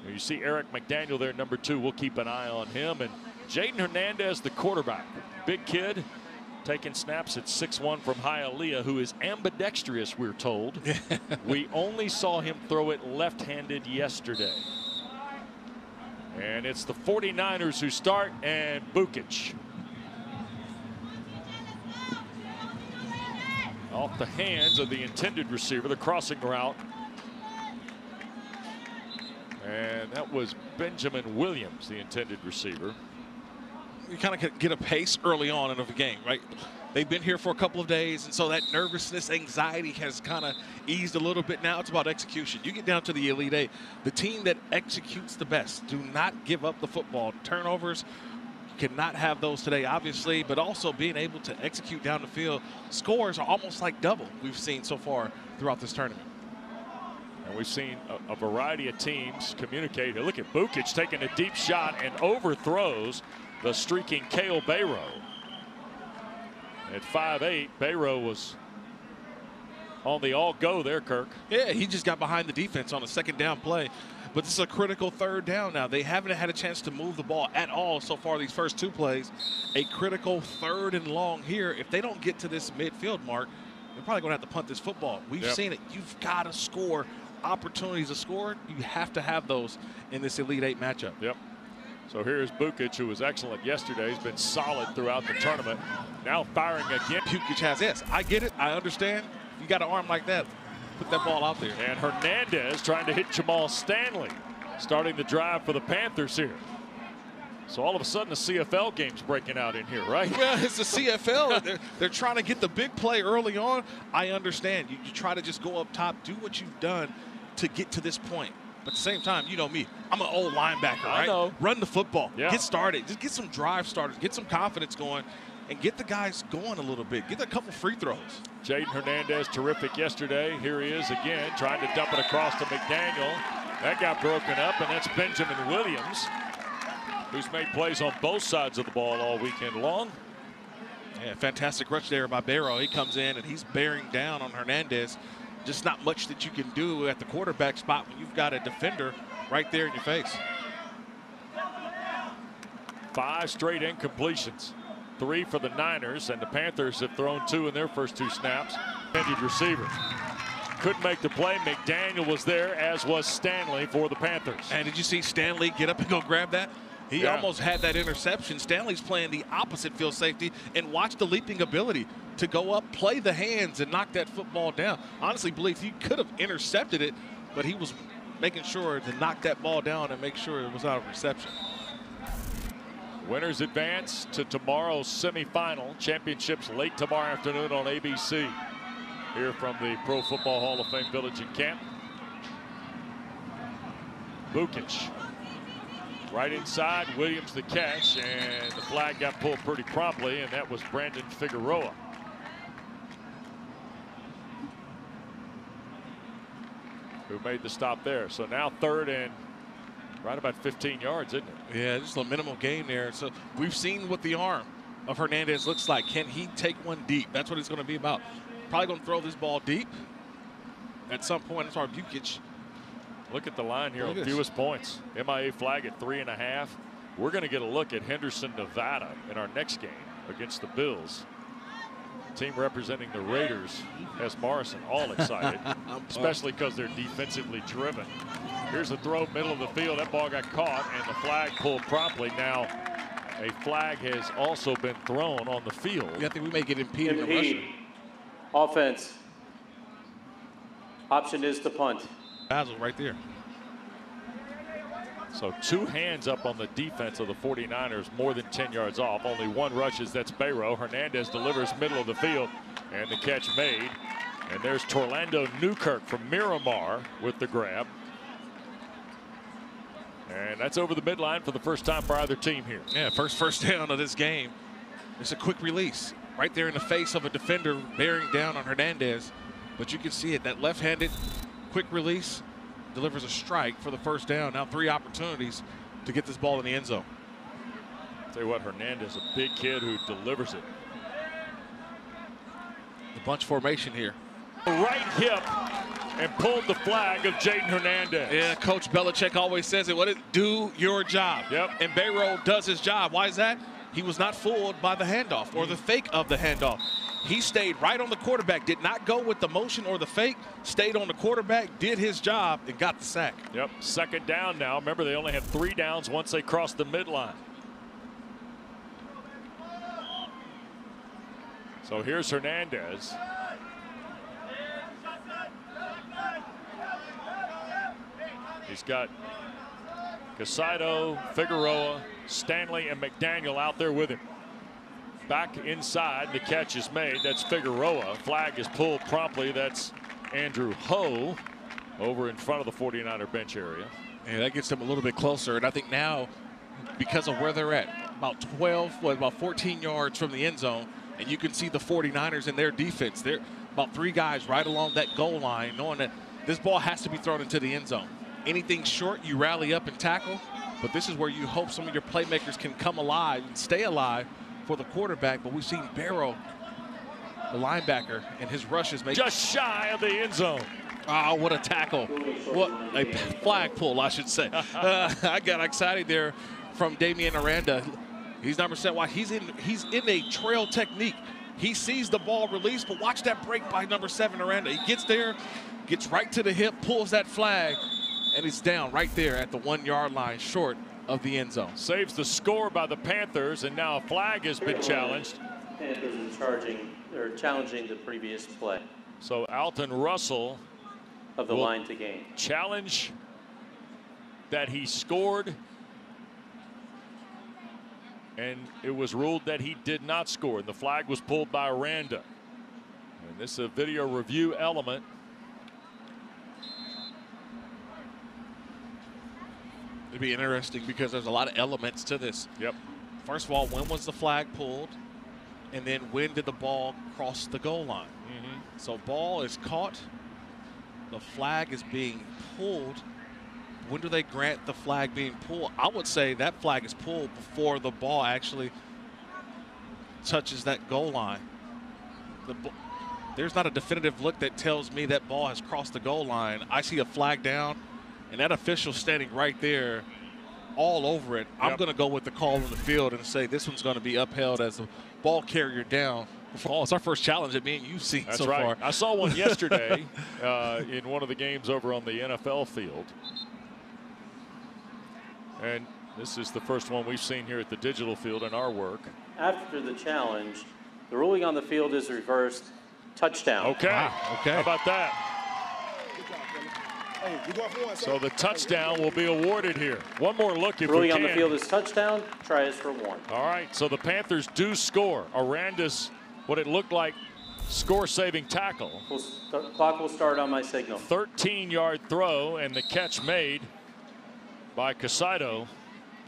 You see Eric McDaniel there, number 2. We'll keep an eye on him. And Jaden Hernandez, the quarterback. Big kid, taking snaps at 6'1" from Hialeah, who is ambidextrous, we're told. We only saw him throw it left-handed yesterday. And it's the 49ers who start, and Bukic. Off the hands of the intended receiver, the crossing route. And that was Benjamin Williams, the intended receiver. You kind of get a pace early on in the game, right? They've been here for a couple of days, and so that nervousness, anxiety has kind of eased a little bit. Now it's about execution. You get down to the Elite Eight, the team that executes the best. Do not give up the football. Turnovers, you cannot have those today, obviously, but also being able to execute down the field. Scores are almost like double we've seen so far throughout this tournament. And we've seen a variety of teams communicate. Look at Bukic taking a deep shot and overthrows the streaking Kale Bayrow. At 5'8", Bayrow was on the all-go there, Kirk. Yeah, he just got behind the defense on a second down play. But this is a critical third down now. They haven't had a chance to move the ball at all so far these first 2 plays. A critical 3rd and long here. If they don't get to this midfield mark, they're probably going to have to punt this football. We've seen it. You've got to score. Opportunities to score, you have to have those in this Elite Eight matchup. Yep. So here's Bukic, who was excellent yesterday. He's been solid throughout the tournament. Now firing again. Bukic has, yes, I get it. I understand. You got an arm like that, put that ball out there. And Hernandez trying to hit Jamal Stanley, starting the drive for the Panthers here. So all of a sudden the CFL game's breaking out in here, right? Well, it's the CFL. they're trying to get the big play early on. I understand. You try to just go up top, do what you've done to get to this point. But at the same time, you know me, I'm an old linebacker, right? I know. Run the football, get started, just get some drive starters, get some confidence going, and get the guys going a little bit. Get a couple free throws. Jaden Hernandez, terrific yesterday. Here he is again, trying to dump it across to McDaniel. That got broken up, and that's Benjamin Williams, who's made plays on both sides of the ball all weekend long. Yeah, fantastic rush there by Bayrow. He comes in, and he's bearing down on Hernandez. Just not much that you can do at the quarterback spot when you've got a defender right there in your face. 5 straight incompletions. 3 for the Niners, and the Panthers have thrown 2 in their first 2 snaps. Intended receiver. Couldn't make the play. McDaniel was there, as was Stanley for the Panthers. And did you see Stanley get up and go grab that? He almost had that interception. Stanley's playing the opposite field safety, and watch the leaping ability to go up, play the hands, and knock that football down. Honestly, believe he could have intercepted it, but he was making sure to knock that ball down and make sure it was out of reception. Winners advance to tomorrow's semifinal. Championships late tomorrow afternoon on ABC. Here from the Pro Football Hall of Fame Village in Canton. Bukic. Right inside, Williams the catch, and the flag got pulled pretty promptly, and that was Brandon Figueroa. Who made the stop there. So now 3rd and right about 15 yards, isn't it? Yeah, just a minimal gain there. So we've seen what the arm of Hernandez looks like. Can he take one deep? That's what it's going to be about. Probably going to throw this ball deep at some point. It's our Bukic. Look at the line here on fewest points. MIA flag at 3.5. We're going to get a look at Henderson, Nevada in our next game against the Bills. Team representing the Raiders has Morrison all excited, especially because they're defensively driven. Here's the throw, middle of the field. That ball got caught, and the flag pulled promptly. Now, a flag has also been thrown on the field. Yeah, I think we may get impeded in rushing. Offense. Option is to punt. Basil right there. So 2 hands up on the defense of the 49ers, more than 10 yards off. Only 1 rushes, that's Bayrow. Hernandez delivers middle of the field, and the catch made. And there's Torlando Newkirk from Miramar with the grab. And that's over the midline for the first time for either team here. Yeah, first down of this game. It's a quick release right there in the face of a defender bearing down on Hernandez. But you can see it, that left-handed quick release delivers a strike for the first down. Now 3 opportunities to get this ball in the end zone. Tell you what, Hernandez, a big kid who delivers it. The bunch formation here. Right hip and pulled the flag of Jaden Hernandez. Yeah, Coach Belichick always says it. Do your job. Yep. And Bayroll does his job. Why is that? He was not fooled by the handoff or the fake of the handoff. He stayed right on the quarterback, did not go with the motion or the fake, stayed on the quarterback, did his job, and got the sack. Yep, second down now. Remember, they only have 3 downs once they cross the midline. So here's Hernandez. He's got Casado, Figueroa, Stanley, and McDaniel out there with him. Back inside, the catch is made. That's Figueroa. Flag is pulled promptly. That's Andrew Ho over in front of the 49er bench area. And that gets them a little bit closer. And I think now, because of where they're at, about 14 yards from the end zone, and you can see the 49ers in their defense. They're about 3 guys right along that goal line, knowing that this ball has to be thrown into the end zone. Anything short, you rally up and tackle. But this is where you hope some of your playmakers can come alive and stay alive for the quarterback. But we've seen Barrow, the linebacker, and his rushes make just shy of the end zone. Oh, what a tackle. What a flag pull, I should say. I got excited there from Damian Aranda. He's number 7. Why? He's in a trail technique. He sees the ball release, but watch that break by number 7, Aranda. He gets there, gets right to the hip, pulls that flag, and he's down right there at the 1-yard line, short of the end zone. Saves the score by the Panthers, and now a flag has been challenged. Panthers are challenging the previous play. So Alton Russell of the line to gain. Challenge that he scored, and it was ruled that he did not score, and the flag was pulled by Aranda. And this is a video review element. It'd be interesting because there's a lot of elements to this. Yep. First of all, when was the flag pulled? And then when did the ball cross the goal line? So ball is caught. The flag is being pulled. When do they grant the flag being pulled? I would say that flag is pulled before the ball actually touches that goal line. There's not a definitive look that tells me that ball has crossed the goal line. I see a flag down, and that official standing right there all over it. Yep. I'm going to go with the call on the field and say this one's going to be upheld as the ball carrier down. Oh, it's our first challenge that me and you've seen so far. I saw one yesterday in one of the games over on the NFL field. And this is the first one we've seen here at the digital field in our work. After the challenge, the ruling on the field is reversed. Touchdown. Okay. Wow. Okay. How about that? So the touchdown will be awarded here. One more look if we can. Ruling on the field is touchdown. Try is for 1. All right. So the Panthers do score. Aranda's, what it looked like, score-saving tackle. Clock will start on my signal. 13-yard throw, and the catch made by Casado.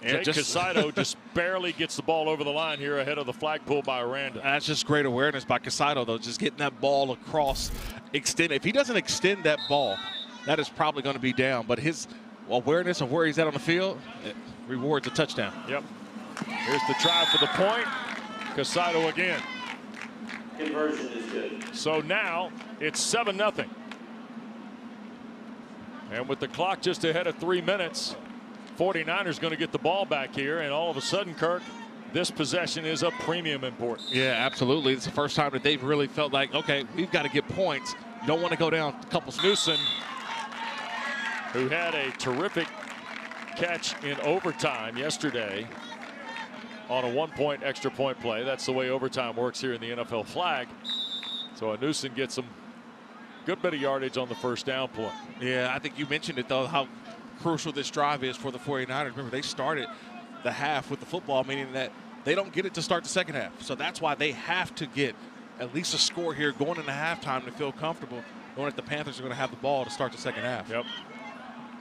Jake Casado just barely gets the ball over the line here ahead of the flag pull by Aranda. That's just great awareness by Casado, though, just getting that ball across, extend. If he doesn't extend that ball, that is probably going to be down. But his awareness of where he's at on the field, it rewards a touchdown. Yep. Here's the try for the point. Casado again. Conversion is good. So now it's 7-0. And with the clock just ahead of 3 minutes, 49ers going to get the ball back here, and all of a sudden, Kirk, this possession is of premium importance. Yeah, absolutely. It's the first time that they've really felt like, okay, we've got to get points. Don't want to go down a couple. Newsom, who had a terrific catch in overtime yesterday on a 1-point extra point play. That's the way overtime works here in the NFL flag. So Newsom gets some good bit of yardage on the first down play. Yeah, I think you mentioned it, though, how crucial this drive is for the 49ers. Remember, they started the half with the football, meaning that they don't get it to start the second half. So that's why they have to get at least a score here going into halftime to feel comfortable, knowing that the Panthers are going to have the ball to start the second half. Yep.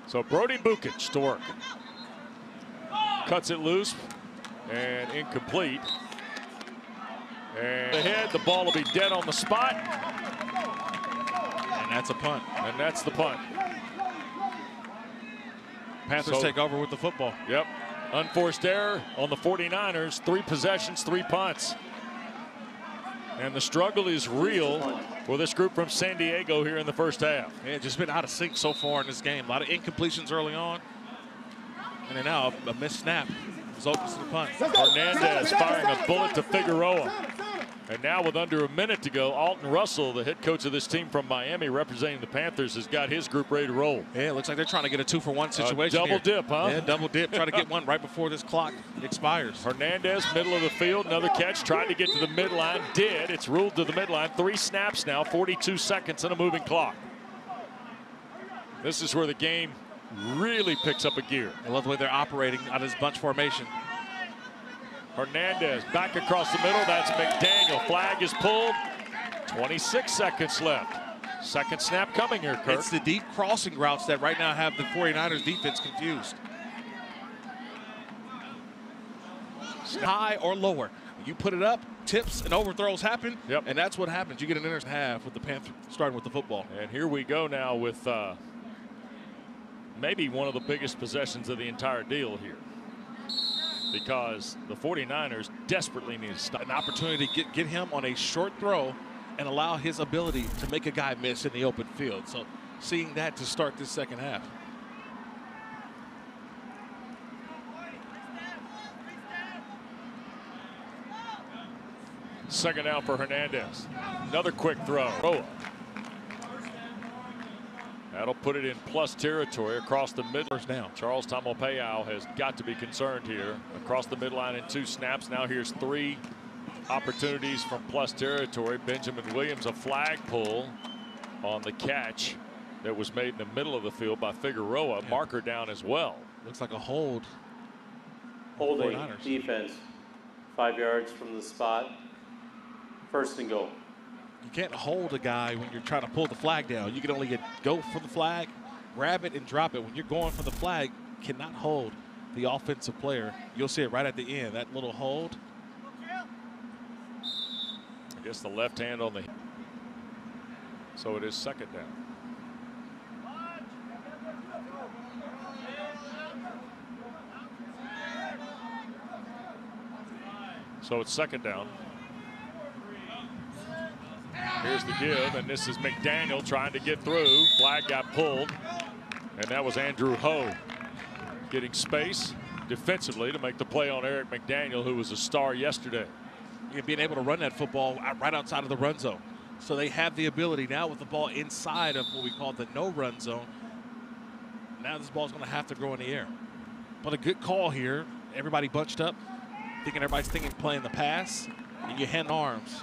So Brody Bukic to work. Cuts it loose and incomplete. And ahead, the ball will be dead on the spot. And that's a punt. And that's the punt. Panthers take over with the football. Yep. Unforced error on the 49ers. 3 possessions, 3 punts. And the struggle is real for this group from San Diego here in the first half. Yeah, just been out of sync so far in this game. A lot of incompletions early on. And then now a missed snap results in the punt. Hernandez firing a bullet to Figueroa. And now with under a minute to go, Alton Russell, the head coach of this team from Miami representing the Panthers, has got his group ready to roll. Yeah, it looks like they're trying to get a 2-for-1 situation Double dip, huh? Yeah, double dip. Try to get one right before this clock expires. Hernandez, middle of the field, another catch, tried to get to the midline, did. It's ruled to the midline. 3 snaps now, 42 seconds and a moving clock. This is where the game really picks up a gear. I love the way they're operating out of this bunch formation. Hernandez back across the middle. That's McDaniel. Flag is pulled. 26 seconds left. Second snap coming here, Kirk. It's the deep crossing routes that right now have the 49ers defense confused. High or lower. You put it up, tips and overthrows happen, and that's what happens. You get an interest half with the Panthers starting with the football. And here we go now with maybe one of the biggest possessions of the entire deal here, because the 49ers desperately need to stop. An opportunity to get him on a short throw and allow his ability to make a guy miss in the open field. So seeing that to start this second half. Second down for Hernandez. Another quick throw. That'll put it in plus territory across the mid. First down. Charles Tamalpayao has got to be concerned here. Across the midline in 2 snaps. Now here's 3 opportunities from plus territory. Benjamin Williams, a flag pull on the catch that was made in the middle of the field by Figueroa. Yeah. Marker down as well. Looks like a hold. Holding defense. 5 yards from the spot. First and goal. You can't hold a guy when you're trying to pull the flag down. You can only go for the flag, grab it, and drop it. When you're going for the flag, you cannot hold the offensive player. You'll see it right at the end, that little hold. I guess the left hand on the. So it is second down. So it's second down. Here's the give, and this is McDaniel trying to get through. Flag got pulled, and that was Andrew Ho getting space defensively to make the play on Eric McDaniel, who was a star yesterday. Being able to run that football right outside of the run zone. So they have the ability now with the ball inside of what we call the no-run zone. Now this ball's going to have to go in the air. But a good call here. Everybody bunched up, everybody's thinking playing the pass, and you hand arms.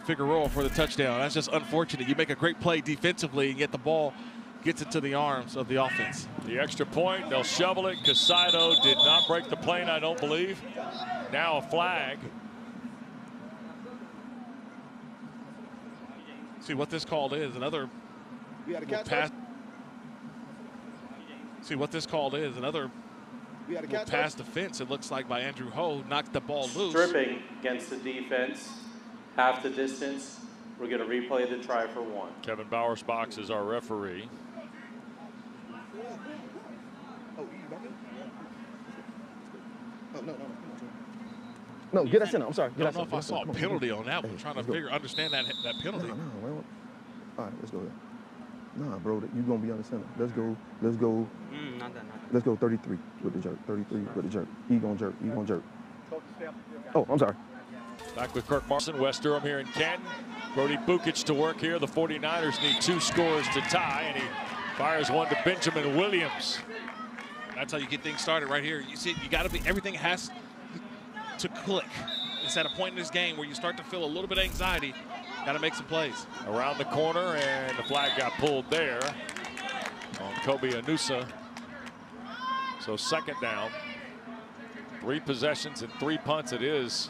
Figueroa for the touchdown. That's just unfortunate. You make a great play defensively and yet the ball gets into the arms of the offense. The extra point, they'll shovel it. Casado did not break the plane, I don't believe. Now a flag. See what this call is. Another pass. See what this call is. Another pass defense, it looks like, by Andrew Ho. Knocked the ball loose. Stripping against the defense. Half the distance. We're going to replay the try for 1. Kevin Bowersbach is our referee. No, get us in. I'm sorry. I don't know if I saw a penalty on that one. I'm trying to understand that penalty. No. All right, let's go there. Nah, bro, you're going to be on the center. Let's go. Not that. Let's go 33 with the jerk. 33 with the jerk. He going to jerk. Oh, I'm sorry. Back with Kirk Marson, West Durham here in Canton. Brody Bukic to work here. The 49ers need 2 scores to tie, and he fires one to Benjamin Williams. That's how you get things started right here. You see, you got to be, everything has to click. It's at a point in this game where you start to feel a little bit of anxiety. Got to make some plays. Around the corner, and the flag got pulled there on Kobe Anusa. So second down. 3 possessions and 3 punts it is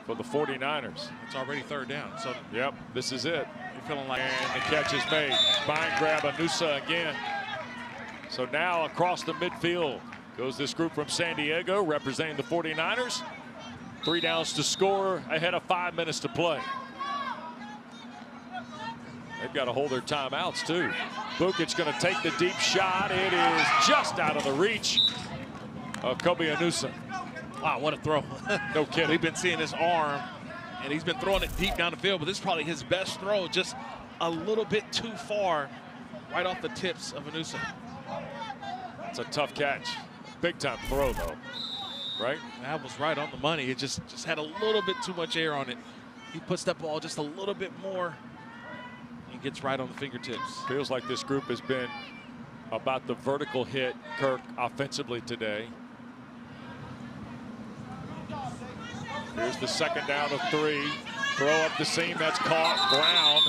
for the 49ers. It's already third down. So yep, this is it. You're feeling like, and the catch is made. Fine grab, Anusa again. So now across the midfield goes this group from San Diego representing the 49ers. 3 downs to score ahead of 5 minutes to play. They've got to hold their timeouts too. Bukic going to take the deep shot. It is just out of the reach of Kobe Anusa. Wow, what a throw. No kidding. We've been seeing his arm and he's been throwing it deep down the field, but this is probably his best throw, just a little bit too far, right off the tips of Anusa. It's a tough catch. Big time throw, though, right? That was right on the money. It just had a little bit too much air on it. He puts that ball just a little bit more and gets right on the fingertips. Feels like this group has been about the vertical hit, Kirk, offensively today. Here's the second down of 3. Throw up the seam, that's caught. Brown.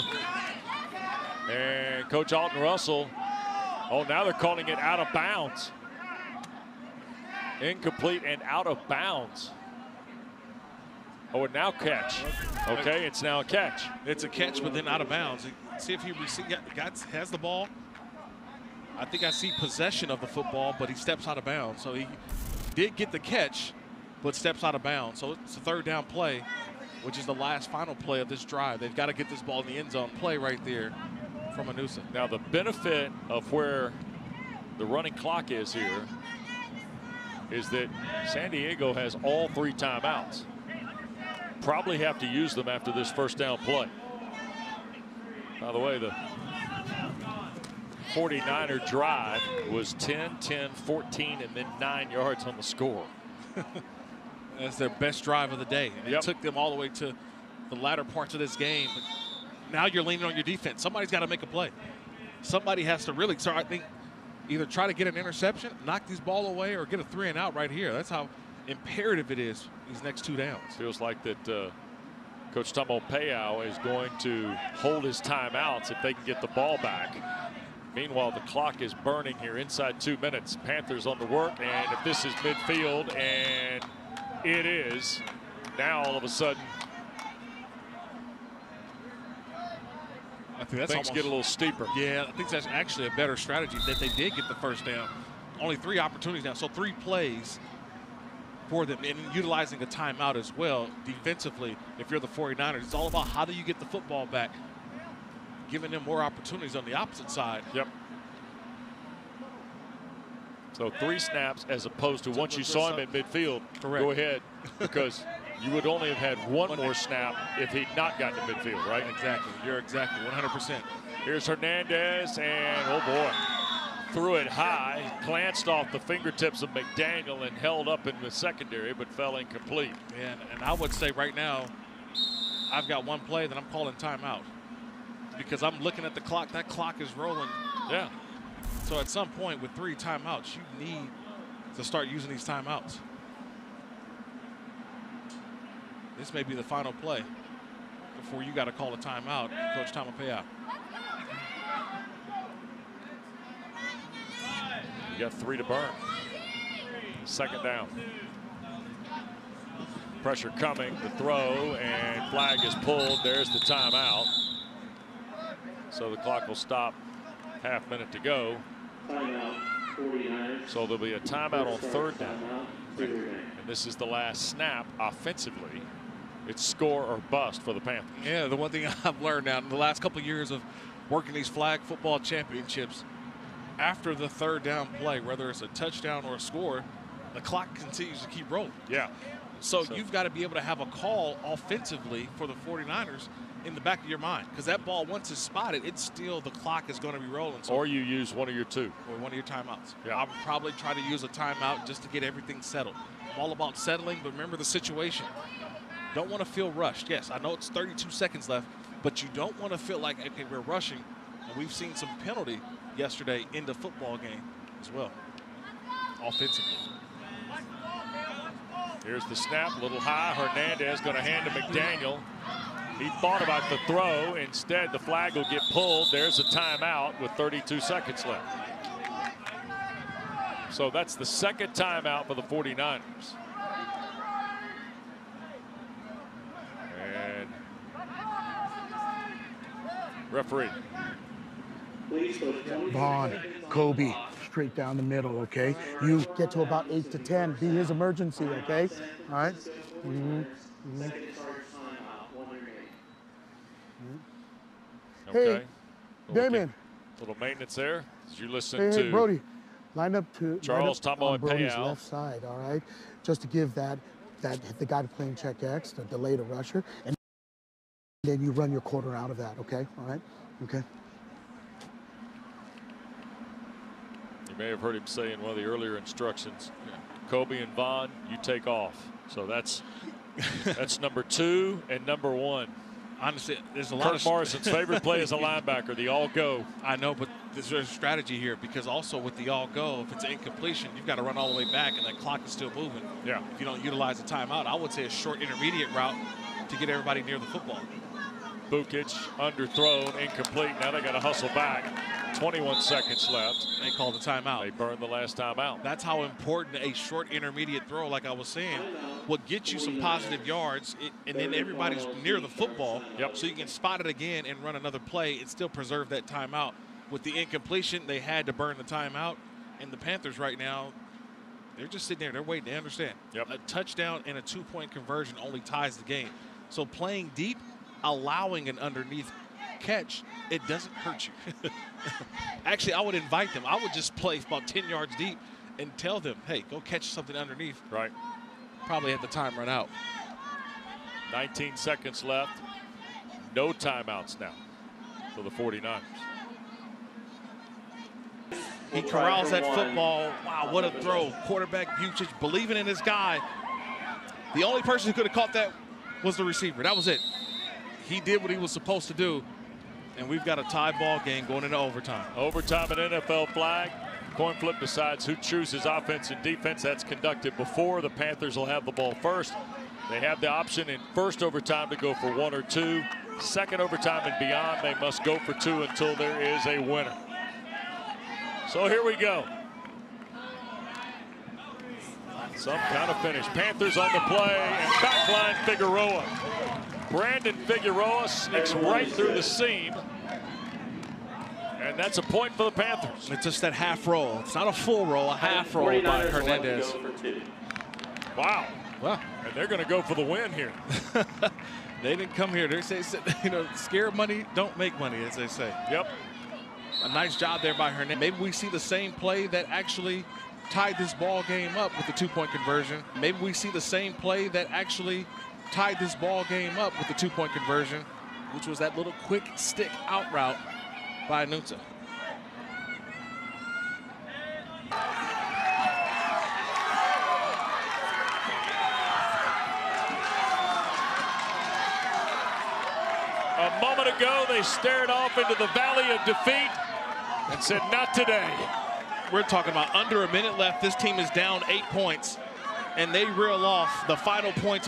And Coach Alton Russell. Oh, now they're calling it out of bounds. Incomplete and out of bounds. Oh, and now catch. Okay, it's now a catch. It's a catch, but then out of bounds. See if he has the ball. I think I see possession of the football, but he steps out of bounds. So he did get the catch, but steps out of bounds. So it's a third down play, which is the last final play of this drive. They've got to get this ball in the end zone. Play right there from Anusa. Now the benefit of where the running clock is here is that San Diego has all 3 timeouts. Probably have to use them after this first down play. By the way, the 49er drive was 10, 10, 14, and then 9 yards on the score. That's their best drive of the day. And it took them all the way to the latter parts of this game. But now you're leaning on your defense. Somebody's got to make a play. Somebody has to really start, I think, either try to get an interception, knock this ball away, or get a 3 and out right here. That's how imperative it is these next 2 downs. Feels like that Coach Tomo Payao is going to hold his timeouts if they can get the ball back. Meanwhile, the clock is burning here inside 2 minutes. Panthers on the work, and if this is midfield, and it is, now all of a sudden I think that's things get a little steeper. Yeah, I think that's actually a better strategy that they did get the first down. Only 3 opportunities now, so 3 plays for them, and utilizing a timeout as well defensively. If you're the 49ers, it's all about how do you get the football back, giving them more opportunities on the opposite side. Yep. So 3 snaps as opposed to once you saw him at midfield. Correct. Go ahead, because you would only have had one more snap if he'd not gotten to midfield, right? Exactly. You're exactly 100%. Here's Hernandez, and oh boy, threw it high, glanced off the fingertips of McDaniel and held up in the secondary, but fell incomplete. And I would say right now, I've got one play that I'm calling timeout because I'm looking at the clock. That clock is rolling. Yeah. So at some point with 3 timeouts, you need to start using these timeouts. This may be the final play before you got to call a timeout, Coach Tomo Payao. You got 3 to burn. Second down. Pressure coming, the throw, and flag is pulled. There's the timeout. So the clock will stop. Half minute to go. Timeout, 49ers. So there'll be a timeout on 3rd down. And this is the last snap offensively. It's score or bust for the Panthers. Yeah, the one thing I've learned now in the last couple of years of working these flag football championships, after the 3rd down play, whether it's a touchdown or a score, the clock continues to keep rolling. Yeah. So you've got to be able to have a call offensively for the 49ers in the back of your mind, because that ball, once it's spotted, it's still, the clock is going to be rolling. So, or you use one of your 2. Or one of your timeouts. Yeah. I would probably try to use a timeout just to get everything settled. I'm all about settling, but remember the situation. Don't want to feel rushed. Yes, I know it's 32 seconds left, but you don't want to feel like, okay, we're rushing. And we've seen some penalty yesterday in the football game as well, offensively. Here's the snap, a little high. Hernandez going to hand to McDaniel. He thought about the throw. Instead, the flag will get pulled. There's a timeout with 32 seconds left. So that's the 2nd timeout for the 49ers. And referee. Vaughn, Kobe, straight down the middle, okay? You get to about 8 to 10, be his emergency, okay? All right? Okay. Hey, Damon. Little maintenance there as you listen Hey, to Brody, line up Charles, Tomo, and Brody's Payao. left side, all right? Just to give the guy playing check X, the delay to rusher. And Then you run your quarter out of that, okay? All right? Okay. You may have heard him say in one of the earlier instructions, Kobe and Vaughn, you take off. So that's number 2 and number 1. Honestly, there's a lot Kurt Morrison's favorite play as a linebacker, the all-go. I know, but there's a strategy here because also with the all-go, if it's an incompletion, you've got to run all the way back and that clock is still moving. Yeah. If you don't utilize the timeout, I would say a short intermediate route to get everybody near the football. Bukic underthrown, incomplete. Now they got to hustle back. 21 seconds left. They called the timeout. They burned the last time out. That's how important a short intermediate throw, like I was saying, will get you some positive yards, and then everybody's near the football. Yep. So you can spot it again and run another play and still preserve that timeout. With the incompletion, they had to burn the timeout. And the Panthers right now, they're just sitting there. They're waiting. They understand. Yep. A touchdown and a 2-point conversion only ties the game. So playing deep, allowing an underneath catch, it doesn't hurt you. Actually, I would invite them. I would just play about 10 yards deep and tell them, hey, go catch something underneath. Right. Probably have the time run out. 19 seconds left. No timeouts now for the 49ers. He corrals that football. Wow, what a throw. Quarterback Bukic believing in his guy. The only person who could have caught that was the receiver. That was it. He did what he was supposed to do. And we've got a tie ball game going into overtime. Overtime at NFL flag. Coin flip decides who chooses offense and defense. That's conducted before. The Panthers will have the ball first. They have the option in first overtime to go for 1 or 2. Second overtime and beyond, they must go for 2 until there is a winner. So here we go. Some kind of finish. Panthers on the play, and backline Figueroa. Brandon Figueroa sneaks right through the seam. And that's a point for the Panthers. It's just that half roll. It's not a full roll, a half roll by Hernandez. Wow. Well, and they're going to go for the win here. They didn't come here. They say, you know, scare money, don't make money, as they say. Yep. A nice job there by Hernandez. Maybe we see the same play that actually tied this ball game up with the 2-point conversion. Maybe we see the same play that actually tied this ball game up with the 2-point conversion, which was that little quick stick out route by Nutza. A moment ago, they stared off into the valley of defeat and said, not today. We're talking about under a minute left. This team is down 8 points, and they reel off the final points of